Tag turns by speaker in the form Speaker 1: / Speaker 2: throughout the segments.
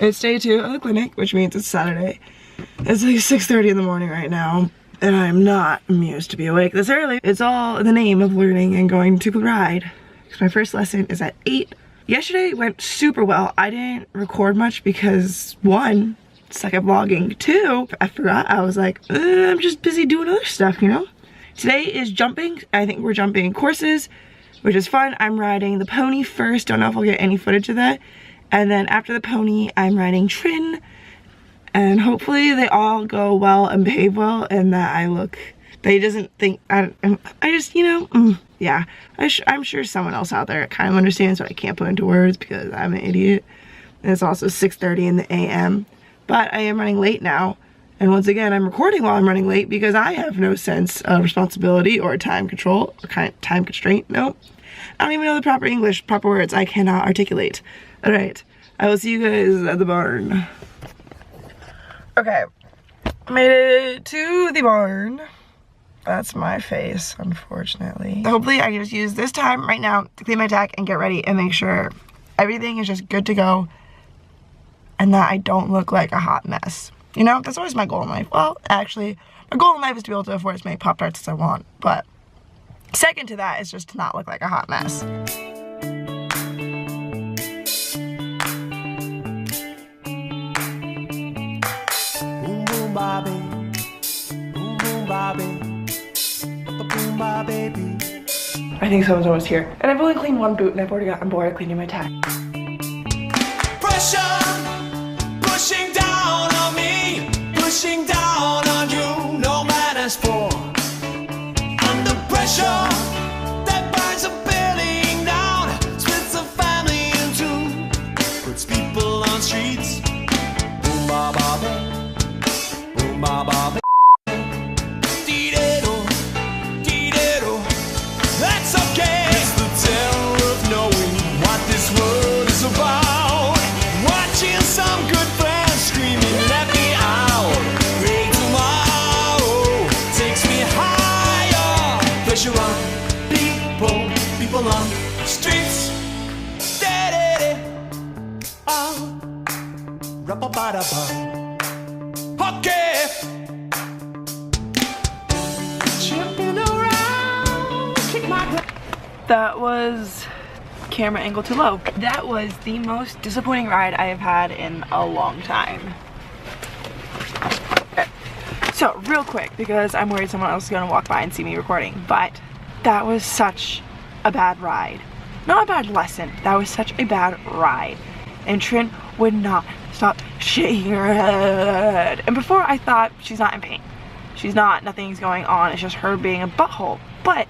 Speaker 1: It's day 2 of the clinic, which means it's Saturday. It's like 6:30 in the morning right now, and I'm not amused to be awake this early. It's all in the name of learning and going to ride. Because my first lesson is at 8. Yesterday went super well. I didn't record much because 1, suck at vlogging. 2, I forgot. I was like, I'm just busy doing other stuff, you know? Today is jumping. I think we're jumping courses, which is fun. I'm riding the pony first. Don't know if I'll get any footage of that. And then after the pony, I'm riding Trin. And hopefully they all go well and behave well, and that I look, that he doesn't think, I just, you know, yeah. I'm sure someone else out there kind of understands what I can't put into words because I'm an idiot. And it's also 6:30 in the AM. But I am running late now. And once again, I'm recording while I'm running late because I have no sense of responsibility or time control or time constraint. Nope. I don't even know the proper English, proper words. I cannot articulate. All right. I will see you guys at the barn. Okay. Made it to the barn. That's my face, unfortunately. Hopefully I can just use this time right now to clean my tack and get ready and make sure everything is just good to go and that I don't look like a hot mess. You know, that's always my goal in life. Well, actually, my goal in life is to be able to afford as many Pop-Tarts as I want. But second to that is just to not look like a hot mess.
Speaker 2: Boom boom bobby, boom boom bobby, boom bobby baby.
Speaker 1: I think someone's almost here. And I've only cleaned 1 boot and I've already gotten bored of cleaning my tack.
Speaker 2: Pressure pushing down on me, pushing down on you. No man has for under pressure that burns a building down, splits a family in 2, puts people on streets. Boom ba ba ba, boom ba ba ba. Dee-da-do, dee-da-do. That's okay. It's the terror of knowing what this world is about. Watching some good friends screaming, let me out. Great tomorrow takes me higher. Pressure on people on streets. Da-da-da. Oh, rap-a-ba-da-ba. Okay. Jumping around, kick my butt.
Speaker 1: That was camera angle too low. That was the most disappointing ride I have had in a long time. Okay. So real quick, because I'm worried someone else is gonna walk by and see me recording, but that was such a bad ride. Not a bad lesson, that was such a bad ride. And Trin would not stop shaking her head. And before I thought she's not in pain. She's not, nothing's going on, it's just her being a butthole. But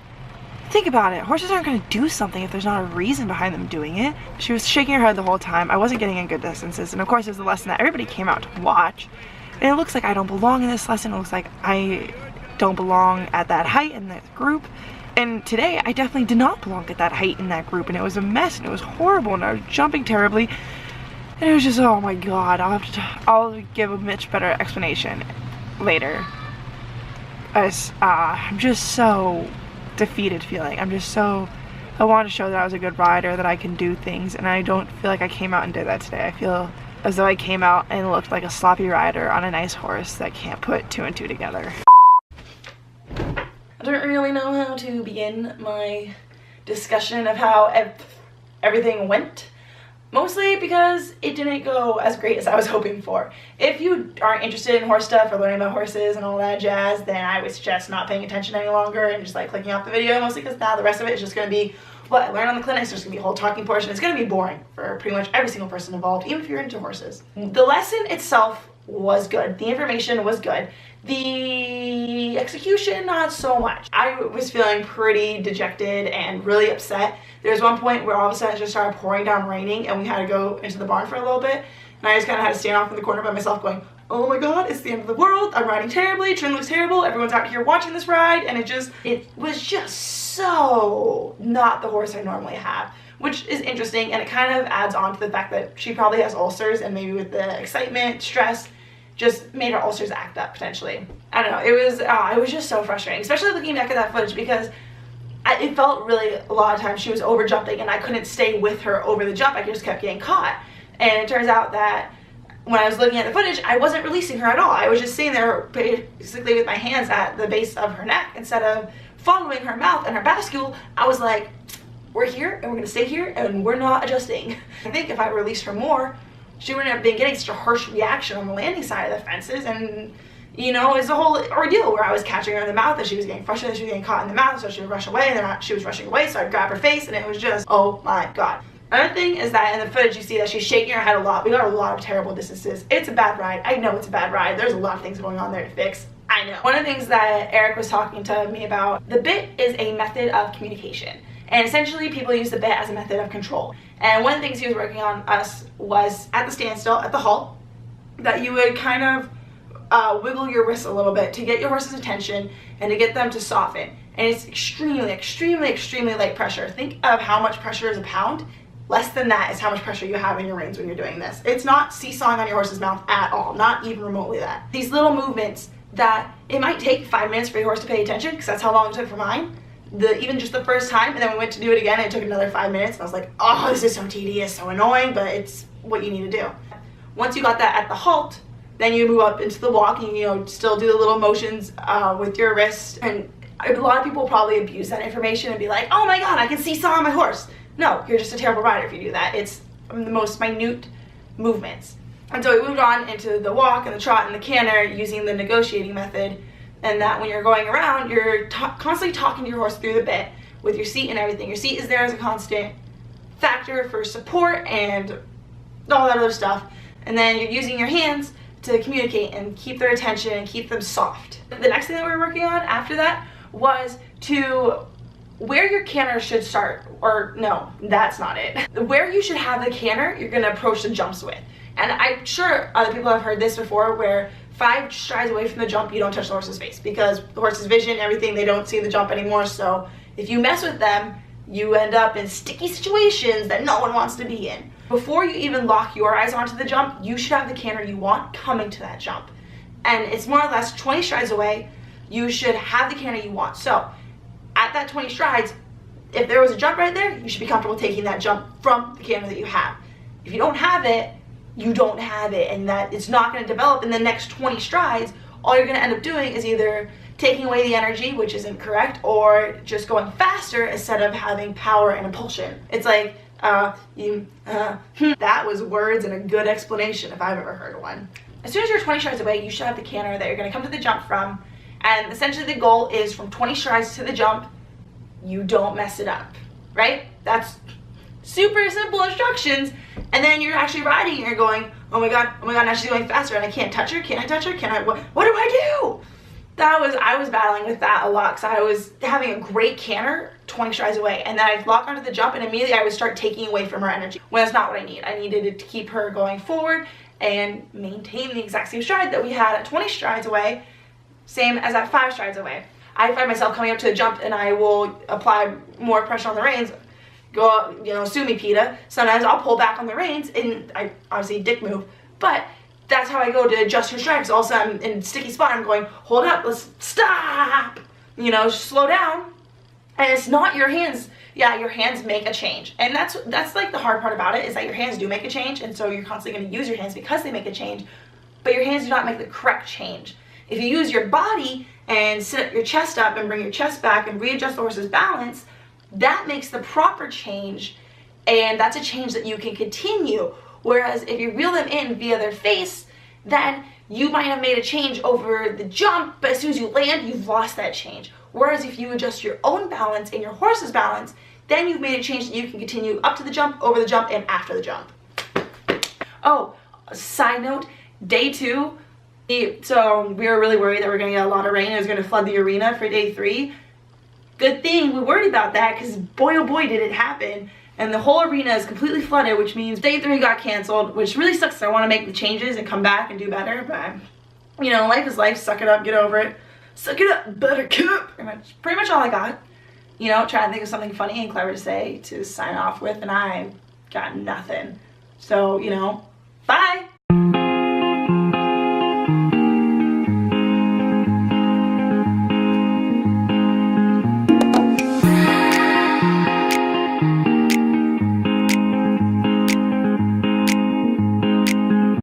Speaker 1: think about it, horses aren't going to do something if there's not a reason behind them doing it. She was shaking her head the whole time. I wasn't getting in good distances, and of course there's the lesson that everybody came out to watch. And it looks like I don't belong in this lesson. It looks like I don't belong at that height in that group. And today I definitely did not belong at that height in that group, and it was a mess and it was horrible and I was jumping terribly. And it was just, oh my god, I'll give a much better explanation later. I'm just so defeated feeling. I want to show that I was a good rider, that I can do things, and I don't feel like I came out and did that today. I feel as though I came out and looked like a sloppy rider on a nice horse that can't put 2 and 2 together. I don't really know how to begin my discussion of how everything went. Mostly because it didn't go as great as I was hoping for. If you aren't interested in horse stuff or learning about horses and all that jazz, then I would suggest not paying attention any longer and just like clicking off the video, mostly because now the rest of it is just going to be what I learned on the clinics. There's going to be a whole talking portion. It's going to be boring for pretty much every single person involved, even if you're into horses. The lesson itself was good. The information was good. The execution, not so much. I was feeling pretty dejected and really upset. There was one point where all of a sudden it just started pouring down raining and we had to go into the barn for a little bit. And I just kind of had to stand off in the corner by myself going, oh my god, it's the end of the world. I'm riding terribly. Trin looks terrible. Everyone's out here watching this ride. And it was just so not the horse I normally have. Which is interesting, and it kind of adds on to the fact that she probably has ulcers, and maybe with the excitement, stress, just made her ulcers act up potentially. I don't know, it was just so frustrating, especially looking back at that footage, because it felt really a lot of times she was over jumping and I couldn't stay with her over the jump. I just kept getting caught. And it turns out that when I was looking at the footage, I wasn't releasing her at all. I was just sitting there basically with my hands at the base of her neck instead of following her mouth and her bascule. I was like, we're here and we're gonna stay here and we're not adjusting. I think if I released her more, she wouldn't have been getting such a harsh reaction on the landing side of the fences, and you know, it's a whole ordeal where I was catching her in the mouth and she was getting frustrated, she was getting caught in the mouth, so she would rush away, and then she was rushing away, so I'd grab her face, and it was just, oh my god. Another thing is that in the footage you see that she's shaking her head a lot. We got a lot of terrible distances. It's a bad ride. I know it's a bad ride. There's a lot of things going on there to fix. I know. One of the things that Eric was talking to me about, the bit is a method of communication. And essentially people use the bit as a method of control. And one of the things he was working on us was at the standstill, at the halt, that you would kind of wiggle your wrists a little bit to get your horse's attention and to get them to soften. And it's extremely, extremely, extremely light pressure. Think of how much pressure is a pound. Less than that is how much pressure you have in your reins when you're doing this. It's not seesawing on your horse's mouth at all, not even remotely that. These little movements that it might take 5 minutes for your horse to pay attention, because that's how long it took for mine. Even just the first time, and then we went to do it again and it took another 5 minutes, and I was like, oh, this is so tedious, so annoying, but it's what you need to do. Once you got that at the halt, then you move up into the walk and you know, still do the little motions with your wrist. And a lot of people probably abuse that information and be like, oh my god, I can seesaw on my horse. No, you're just a terrible rider if you do that. It's the most minute movements. And so we moved on into the walk and the trot and the canter using the negotiating method, and that when you're going around, you're constantly talking to your horse through the bit with your seat and everything. Your seat is there as a constant factor for support and all that other stuff. And then you're using your hands to communicate and keep their attention and keep them soft. The next thing that we were working on after that was to where your canter should start, or no, that's not it. Where you should have the canter, you're gonna approach the jumps with. And I'm sure other people have heard this before, where 5 strides away from the jump, you don't touch the horse's face, because the horse's vision, everything, they don't see the jump anymore. So if you mess with them, you end up in sticky situations that no one wants to be in. Before you even lock your eyes onto the jump, you should have the canter you want coming to that jump. And it's more or less 20 strides away, you should have the canter you want. So at that 20 strides, if there was a jump right there, you should be comfortable taking that jump from the canter that you have. If you don't have it, you don't have it, and that it's not going to develop in the next 20 strides. All you're going to end up doing is either taking away the energy, which isn't correct, or just going faster instead of having power and impulsion. It's like, that was words and a good explanation if I've ever heard one. As soon as you're 20 strides away, you should have the canter that you're going to come to the jump from, and essentially the goal is from 20 strides to the jump, you don't mess it up, right? That's super simple instructions. And then you're actually riding and you're going, oh my god, now she's going faster and I can't touch her, can I touch her, what do I do? I was battling with that a lot, because I was having a great canter 20 strides away, and then I'd lock onto the jump and immediately I would start taking away from her energy, when that's not what I need. I needed it to keep her going forward and maintain the exact same stride that we had at 20 strides away, same as at 5 strides away. I find myself coming up to a jump and I will apply more pressure on the reins, go up, you know, sue me PETA. Sometimes I'll pull back on the reins, and I obviously dick move, but that's how I go to adjust her stride, because all of a sudden I'm in a sticky spot, I'm going, hold up, let's stop, you know, slow down. And it's not your hands. Yeah, your hands make a change, and that's like the hard part about it, is that your hands do make a change, and so you're constantly going to use your hands because they make a change, but your hands do not make the correct change. If you use your body and sit your chest up and bring your chest back and readjust the horse's balance, that makes the proper change, and that's a change that you can continue. Whereas if you reel them in via their face, then you might have made a change over the jump, but as soon as you land, you've lost that change. Whereas if you adjust your own balance and your horse's balance, then you've made a change that you can continue up to the jump, over the jump, and after the jump. Oh, side note, day 2, so we were really worried that we were going to get a lot of rain. It was going to flood the arena for day 3. Good thing we worried about that, because boy oh boy did it happen. And the whole arena is completely flooded, which means day 3 got canceled, which really sucks. I want to make the changes and come back and do better, but you know, life is life. Suck it up, get over it. Suck it up, buttercup. Pretty much all I got. You know, try to think of something funny and clever to say to sign off with, and I got nothing. So, you know, bye.